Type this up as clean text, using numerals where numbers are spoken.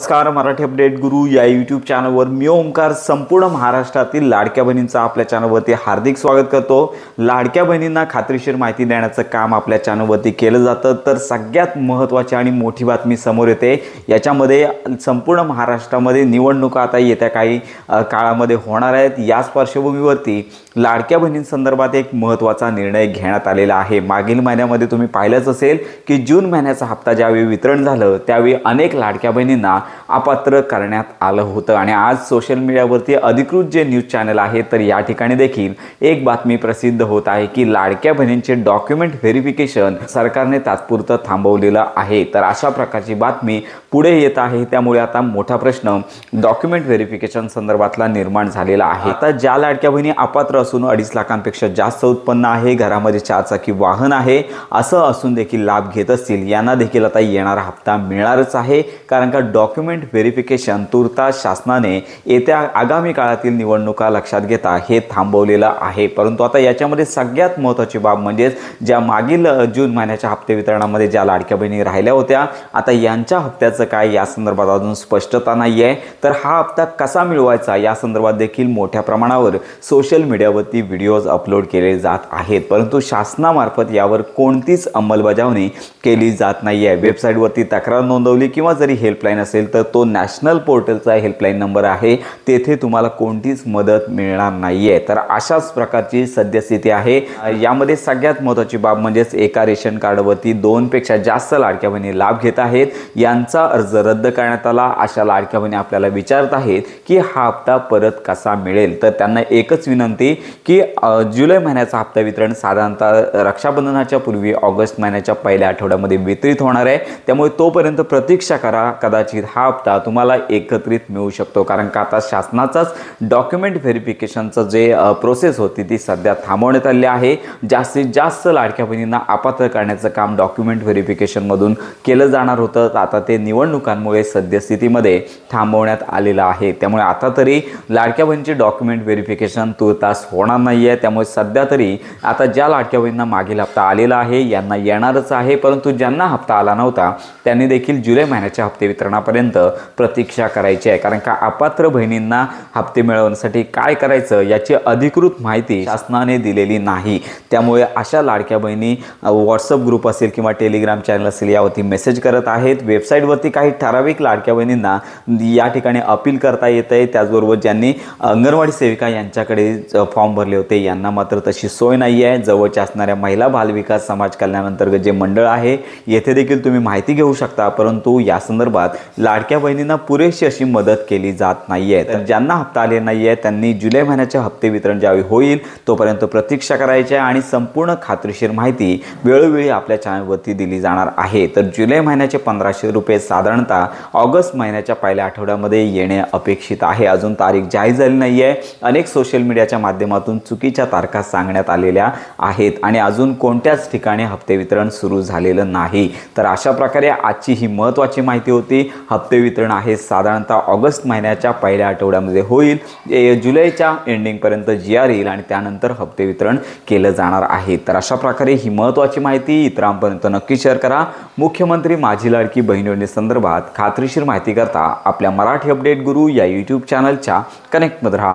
नमस्कार, मराठी अपडेट गुरु या यूट्यूब चॅनलवर मी ओमकार संपूर्ण महाराष्ट्रातील लाडक्या बहिणींचं आपल्या चॅनलवरती हार्दिक स्वागत करतो। लाडक्या बहिणींना खात्रीशीर माहिती देण्याचं काम आपल्या चॅनलवरती केलं जातं। तर सगळ्यात महत्त्वाची आणि मोठी बातमी समोर येते। याच्यामध्ये संपूर्ण महाराष्ट्रामध्ये निवडणुका आता येत्या काही काळामध्ये होणार आहेत। याच पार्श्वभूमीवरती लाडक्या बहिणींसंदर्भात एक महत्त्वाचा निर्णय घेण्यात आलेला आहे। मागील महिन्यामध्ये तुम्ही पाहिलंच असेल की जून महिन्याचा हप्ता ज्यावेळी वितरण झालं त्यावेळी अनेक लाडक्या बहिणींना अपात्र करण्यात आलं होतं आणि आज सोशल मीडियावरती अधिकृत जे न्यूज चॅनल आहे तर या ठिकाणी देखील एक बातमी प्रसिद्ध होत आहे की लाडक्या बहिणींचे डॉक्युमेंट व्हेरिफिकेशन सरकारने तात्पुरतं थांबवलेलं आहे। तर अशा प्रकारची बातमी पुढे येत आहे। त्यामुळे आता मोठा प्रश्न डॉक्युमेंट व्हेरिफिकेशन संदर्भातला निर्माण झालेला आहे। आता ज्या लाडक्या बहिणी अपात्र असून 2.5 लाखांपेक्षा जास्त उत्पन्न आहे, घरामध्ये 4 चाकी वाहन आहे असं असून देखील लाभ घेत असतील यांना देखील आता येणारा हप्ता मिळणारच आहे। कारण का डॉक्युमेंट व्हेरिफिकेशन तुर्तास शासनाने येत्या आगामी काळातील निवडणुका लक्षात घेता हे थांबवलेलं आहे। परंतु आता याच्यामध्ये सगळ्यात महत्त्वाची बाब म्हणजे ज्या मागील जून महिन्याच्या हप्ते वितरणामध्ये ज्या लाडक्या बहिणी राहिल्या होत्या आता यांच्या हप्त्याचं काय या संदर्भात अजून स्पष्टता नाही आहे। तर हा हप्ता कसा मिळवायचा या संदर्भात देखील मोठ्या प्रमाणावर सोशल मीडियावरती व्हिडिओज अपलोड केले जात आहेत, परंतु शासनामार्फत यावर कोणतीच अंमलबजावणी केली जात नाही आहे। वेबसाईटवरती तक्रार नोंदवली किंवा जरी हेल्पलाईन असेल तर तो नॅशनल पोर्टलचा हेल्पलाईन नंबर आहे, तेथे तुम्हाला कोणतीच मदत मिळणार नाही आहे। तर अशाच प्रकारची सद्यस्थिती आहे। यामध्ये सगळ्यात महत्त्वाची बाब म्हणजेच एका रेशन कार्डवरती 2 पेक्षा जास्त लाडक्या बहिणी लाभ घेत आहेत, यांचा अर्ज रद्द करण्यात आला। अशा लाडक्या बहिणी आपल्याला विचारत आहेत की हा हप्ता परत कसा मिळेल। तर त्यांना एकच विनंती की जुलै महिन्याचा हप्ता वितरण साधारणतः रक्षाबंधनाच्या पूर्वी ऑगस्ट महिन्याच्या पहिल्या आठवड्यामध्ये वितरित होणार आहे। त्यामुळे तोपर्यंत प्रतीक्षा करा, कदाचित हा हप्ता तुम्हाला एकत्रित मिळू शकतो। कारण का आता शासनाचाच डॉक्युमेंट व्हेरिफिकेशनचं जे प्रोसेस होती ती सध्या थांबवण्यात आली आहे। जास्तीत जास्त लाडक्या बहिणींना अपात्र करण्याचं काम डॉक्युमेंट व्हेरिफिकेशनमधून केलं जाणार होतं, आता ते निवडणुकांमुळे सद्यस्थितीमध्ये थांबवण्यात आलेलं आहे। त्यामुळे आता तरी लाडक्या बहिणीचे डॉक्युमेंट व्हेरिफिकेशन तुर्तास होणार नाही आहे। त्यामुळे सध्या तरी आता ज्या लाडक्या बहिणींना मागील हप्ता आलेला आहे यांना येणारच आहे, परंतु ज्यांना हप्ता आला नव्हता त्यांनी देखील जुलै महिन्याच्या हप्ते वितरणापर्यंत प्रतीक्षा करायची आहे। कारण का अपात्र बहिणींना हप्ते मिळवण्यासाठी काय करायचं याची अधिकृत माहिती शासनाने दिलेली नाही। त्यामुळे अशा लाडक्या बहिणी व्हॉट्सअप ग्रुप असेल किंवा टेलिग्राम चॅनल असेल यावरती मेसेज करत आहेत। वेबसाईटवरती काही ठराविक लाडक्या बहिणींना या ठिकाणी अपील करता येत आहे। त्याचबरोबर ज्यांनी अंगणवाडी सेविका यांच्याकडे फॉर्म भरले होते यांना मात्र तशी सोय नाही आहे। जवळच्या असणाऱ्या महिला बालविकास समाज कल्याण अंतर्गत जे मंडळ आहे येथे देखील तुम्ही माहिती घेऊ शकता, परंतु या संदर्भात लाडक्या बहिणींना पुरेशी अशी मदत केली जात नाही आहे। तर ज्यांना हप्ता आले नाही आहे त्यांनी जुलै महिन्याचे हप्ते वितरण ज्यावेळी होईल तोपर्यंत प्रतीक्षा करायची आहे आणि संपूर्ण खात्रीशीर माहिती वेळोवेळी आपल्या चॅनलवरती दिली जाणार आहे। तर जुलै महिन्याचे 1500 रुपये साधारणतः ऑगस्ट महिन्याच्या पहिल्या आठवड्यामध्ये येणे अपेक्षित आहे। अजून तारीख जाहीर झाली नाही आहे। अनेक सोशल मीडियाच्या माध्यमातून चुकीच्या तारखा सांगण्यात आलेल्या आहेत आणि अजून कोणत्याच ठिकाणी हप्ते वितरण सुरू झालेलं नाही। तर अशा प्रकारे आजची ही महत्त्वाची माहिती होती। हप्ते वितरण आहे साधारणतः ऑगस्ट महिन्याच्या पहिल्या आठवड्यामध्ये होईल। जुलैच्या एंडिंगपर्यंत GR येईल आणि त्यानंतर हप्ते वितरण केलं जाणार आहे। तर अशा प्रकारे ही महत्त्वाची माहिती इतरांपर्यंत नक्की शेअर करा। मुख्यमंत्री माझी लाडकी बहीण योजनेसंदर्भात खात्रीशीर माहिती करता आपल्या मराठी अपडेट गुरु या यूट्यूब चॅनलच्या कनेक्टमध्ये राहा।